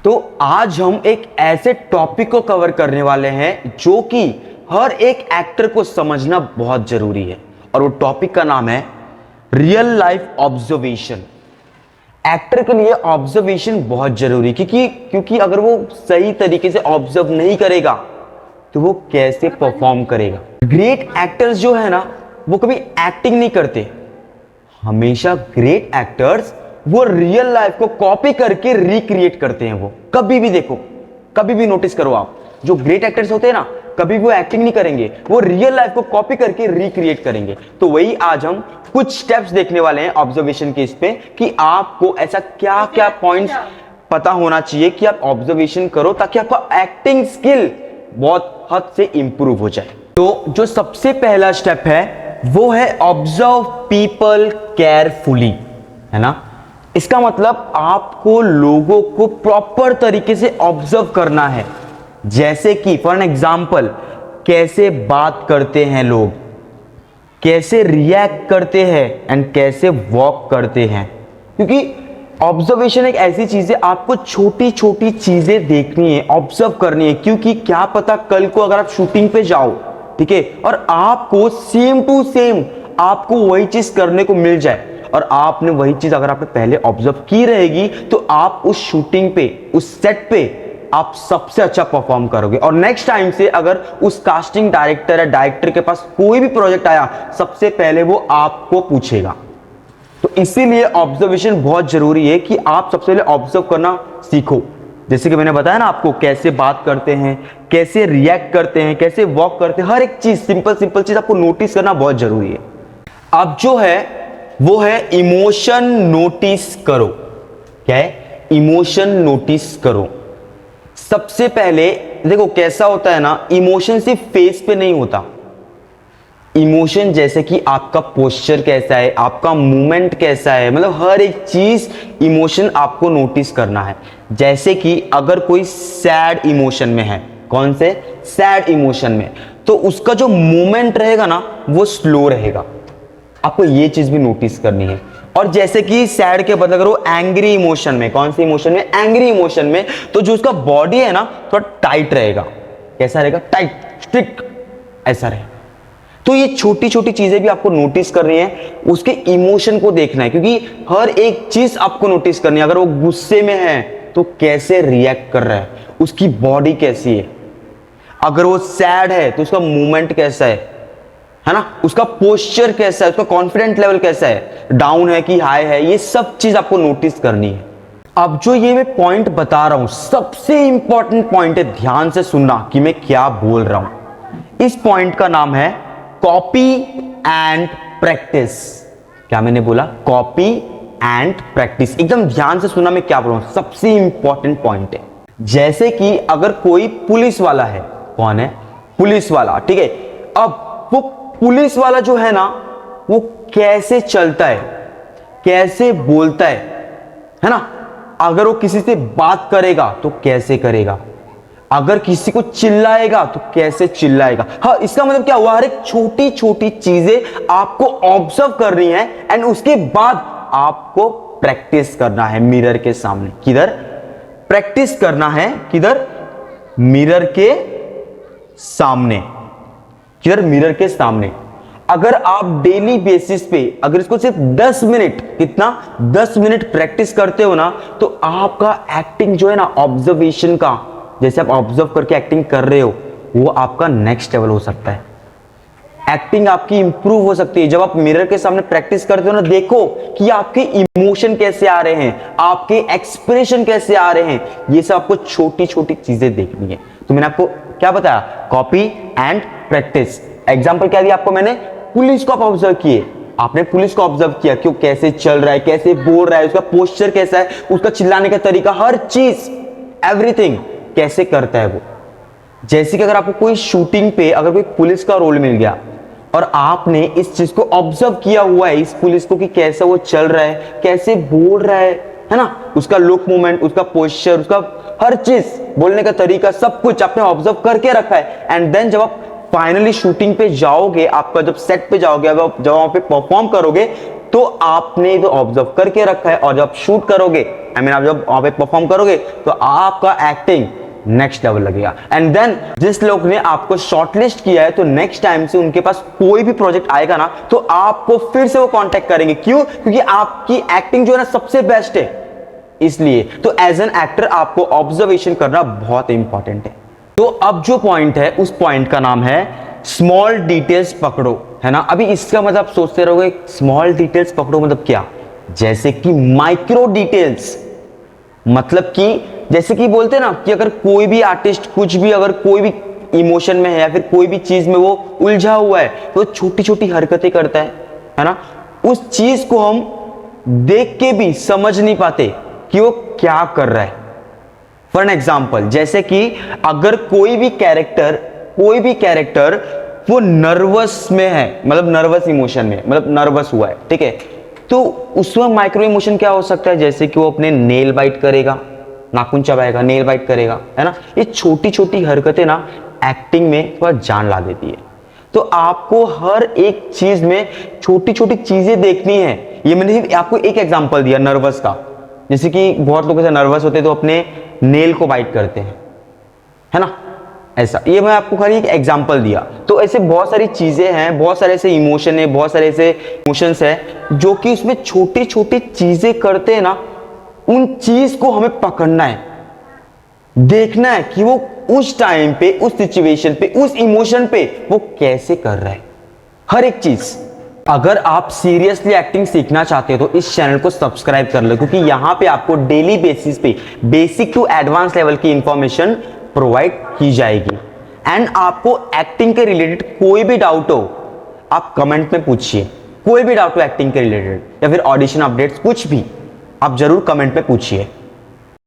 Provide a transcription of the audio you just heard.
तो आज हम एक ऐसे टॉपिक को कवर करने वाले हैं जो कि हर एक एक्टर को समझना बहुत जरूरी है, और वो टॉपिक का नाम है रियल लाइफ ऑब्जर्वेशन। एक्टर के लिए ऑब्जर्वेशन बहुत जरूरी है, क्योंकि अगर वो सही तरीके से ऑब्जर्व नहीं करेगा तो वो कैसे परफॉर्म करेगा। ग्रेट एक्टर्स जो है ना, वो कभी एक्टिंग नहीं करते। हमेशा ग्रेट एक्टर्स वो रियल लाइफ को कॉपी करके रिक्रिएट करते हैं। वो कभी भी देखो, कभी भी नोटिस करो आप, जो ग्रेट एक्टर्स होते हैं ना, कभी वो एक्टिंग नहीं करेंगे, वो रियल लाइफ को कॉपी करके रिक्रिएट करेंगे। तो वही आज हम कुछ स्टेप्स देखने वाले हैं ऑब्जर्वेशन के इस पे, कि आपको ऐसा क्या क्या पॉइंट्स पता होना चाहिए कि आप ऑब्जर्वेशन करो ताकि आपका एक्टिंग स्किल बहुत हद से इंप्रूव हो जाए। तो जो सबसे पहला स्टेप है वो है ऑब्जर्व पीपल केयरफुली, है ना। इसका मतलब आपको लोगों को प्रॉपर तरीके से ऑब्जर्व करना है। जैसे कि फॉर एन एग्जांपल, कैसे बात करते हैं लोग, कैसे रिएक्ट करते हैं एंड कैसे वॉक करते हैं। क्योंकि ऑब्जर्वेशन एक ऐसी चीज है, आपको छोटी छोटी चीजें देखनी है, ऑब्जर्व करनी है। क्योंकि क्या पता कल को अगर आप शूटिंग पे जाओ, ठीक है, और आपको सेम टू सेम आपको वही चीज करने को मिल जाए, और आपने वही चीज अगर आपने पहले ऑब्जर्व की रहेगी, तो आप उस शूटिंग पे, उस सेट पे आप सबसे अच्छा परफॉर्म करोगे। और नेक्स्ट टाइम से अगर उस कास्टिंग डायरेक्टर या डायरेक्टर के पास कोई भी प्रोजेक्ट आया, सबसे पहले वो आपको पूछेगा। तो इसीलिए ऑब्जर्वेशन बहुत जरूरी है कि आप सबसे पहले ऑब्जर्व करना सीखो। जैसे कि मैंने बताया ना आपको, कैसे बात करते हैं, कैसे रिएक्ट करते हैं, कैसे वॉक करते हैं, हर एक चीज, सिंपल सिंपल चीज आपको नोटिस करना बहुत जरूरी है। अब जो है वो है इमोशन नोटिस करो। क्या है? इमोशन नोटिस करो। सबसे पहले देखो कैसा होता है ना, इमोशन सिर्फ फेस पे नहीं होता। इमोशन जैसे कि आपका पोस्चर कैसा है, आपका मूवमेंट कैसा है, मतलब हर एक चीज इमोशन आपको नोटिस करना है। जैसे कि अगर कोई सैड इमोशन में है, कौन से सैड इमोशन में, तो उसका जो मूवमेंट रहेगा ना वो स्लो रहेगा। आपको ये चीज भी नोटिस करनी है। और जैसे कि सैड के बदले अगर वो एंग्री इमोशन में, कौन सी इमोशन में, एंग्री इमोशन में, तो जो उसका बॉडी है ना थोड़ा टाइट रहेगा। कैसा रहेगा? टाइट, स्ट्रिक्ट, ऐसा रहेगा। तो ये छोटी छोटी चीजें भी आपको नोटिस करनी है, उसके इमोशन को देखना है, क्योंकि हर एक चीज आपको नोटिस करनी है। अगर वो गुस्से में है तो कैसे रिएक्ट कर रहा है, उसकी बॉडी कैसी है। अगर वो सैड है तो उसका मूवमेंट कैसा है ना, उसका पोस्चर कैसा है, उसका कॉन्फिडेंट लेवल कैसा है, डाउन है कि हाई है, ये सब चीज आपको नोटिस करनी है। अब जो ये मैं पॉइंट बता रहा हूं, सबसे इंपॉर्टेंट पॉइंट है, ध्यान से सुनना कि मैं क्या बोल रहा हूं। इस पॉइंट का नाम है कॉपी एंड प्रैक्टिस। क्या मैंने बोला? Copy and practice. एकदम ध्यान से सुनना मैं क्या बोल रहा हूं, सबसे इंपॉर्टेंट पॉइंट है। जैसे कि अगर कोई पुलिस वाला है, कौन है? पुलिस वाला, ठीक है। अब वो पुलिस वाला जो है ना, वो कैसे चलता है, कैसे बोलता है ना। अगर वो किसी से बात करेगा तो कैसे करेगा, अगर किसी को चिल्लाएगा तो कैसे चिल्लाएगा। हाँ, इसका मतलब क्या हुआ, हर एक छोटी छोटी चीजें आपको ऑब्जर्व करनी है, एंड उसके बाद आपको प्रैक्टिस करना है मिरर के सामने। किधर प्रैक्टिस करना है? किधर? मिरर के सामने। किधर? मिरर के सामने। अगर आप डेली बेसिस पे अगर इसको सिर्फ 10 मिनट, कितना, 10 मिनट प्रैक्टिस करते हो ना, तो आपका एक्टिंग जो है ना, ऑब्जर्वेशन का, जैसे आप ऑब्जर्व करके एक्टिंग कर रहे हो, वो आपका नेक्स्ट लेवल हो सकता है। एक्टिंग आपकी इंप्रूव हो सकती है जब आप मिरर के सामने प्रैक्टिस करते हो ना। देखो कि आपके इमोशन कैसे आ रहे हैं, आपके एक्सप्रेशन कैसे आ रहे हैं, ये सब आपको छोटी छोटी चीजें देखनी है। तो मैंने आपको क्या बताया? Copy and practice. एग्जाम्पल क्या दिया आपको मैंने? पुलिस को आप ऑब्जर्व किए, आपने पुलिस को ऑब्जर्व किया कि वो कैसे चल रहा है, कैसे बोल रहा है, उसका पोस्चर कैसा है, उसका चिल्लाने का तरीका, हर चीज, एवरीथिंग कैसे करता है वो। जैसे कि अगर आपको कोई शूटिंग पे अगर कोई पुलिस का रोल मिल गया और आपने इस चीज को ऑब्जर्व किया हुआ है, इस पुलिस को, कि कैसे वो चल रहा है, कैसे बोल रहा है ना, उसका लुक, मूवमेंट, उसका पोस्चर, उसका हर चीज, बोलने का तरीका, सब कुछ आपने ऑब्जर्व करके रखा है। एंड देन जब आप फाइनली शूटिंग पे जाओगे, आपका जब सेट पे जाओगे, जब वहां पे परफॉर्म करोगे, तो आपने तो ऑब्जर्व करके रखा है, और जब शूट करोगे आप जब वहां पे परफॉर्म करोगे तो आपका एक्टिंग नेक्स्ट लेवल लगेगा। एंड देन जिस लोग ने आपको शॉर्टलिस्ट किया है तो नेक्स्ट टाइम से उनके पास कोई भी प्रोजेक्ट आएगा ना तो आपको फिर से वो कांटेक्ट करेंगे। क्यों? क्योंकि आपकी एक्टिंग जो है ना सबसे बेस्ट है। इसलिए तो एज एन एक्टर आपको ऑब्जर्वेशन करना बहुत इंपॉर्टेंट है। तो अब जो पॉइंट है उस पॉइंट का नाम है स्मॉल डिटेल्स पकड़ो, है ना। अभी इसका मतलब सोचते रहोगे स्मॉल डिटेल्स पकड़ो मतलब क्या? जैसे कि माइक्रो डिटेल्स, मतलब कि जैसे कि बोलते हैं ना कि अगर कोई भी आर्टिस्ट कुछ भी अगर कोई भी इमोशन में है या फिर कोई भी चीज में वो उलझा हुआ है तो छोटी छोटी हरकतें करता है ना। उस चीज को हम देख के भी समझ नहीं पाते कि वो क्या कर रहा है। फॉर एन एग्जाम्पल, जैसे कि अगर कोई भी कैरेक्टर वो नर्वस में है, मतलब नर्वस इमोशन में, मतलब नर्वस हुआ है, ठीक है, तो उसमें माइक्रो इमोशन क्या हो सकता है? जैसे कि वो अपने नेल बाइट करेगा, नाखून चबाएगा, नेल बाइट करेगा, है ना। ये छोटी छोटी हरकतें ना एक्टिंग में थोड़ा जान ला देती है। तो आपको हर एक चीज में छोटी छोटी चीजें देखनी है। ये मैंने आपको एक एग्जांपल दिया नर्वस का, जैसे कि बहुत लोग ऐसे नर्वस होते हैं तो अपने नेल को बाइट करते हैं, है ना, ऐसा। ये मैं आपको खाली एक एग्जांपल दिया। तो ऐसे बहुत सारी चीजें हैं, बहुत सारे ऐसे इमोशन है, बहुत सारे ऐसे इमोशंस है जो कि उसमें छोटी छोटी चीजें करते हैं ना। उन चीज को हमें पकड़ना है, देखना है कि वो उस टाइम पे, उस सिचुएशन पे, उस इमोशन पे वो कैसे कर रहा है, हर एक चीज। अगर आप सीरियसली एक्टिंग सीखना चाहते हो तो इस चैनल को सब्सक्राइब कर लो, क्योंकि यहां पे आपको डेली बेसिस पे बेसिक टू एडवांस लेवल की इंफॉर्मेशन प्रोवाइड की जाएगी। एंड आपको एक्टिंग के रिलेटेड कोई भी डाउट हो आप कमेंट में पूछिए। कोई भी डाउट हो एक्टिंग के रिलेटेड या फिर ऑडिशन अपडेट्स, कुछ भी आप जरूर कमेंट में पूछिए।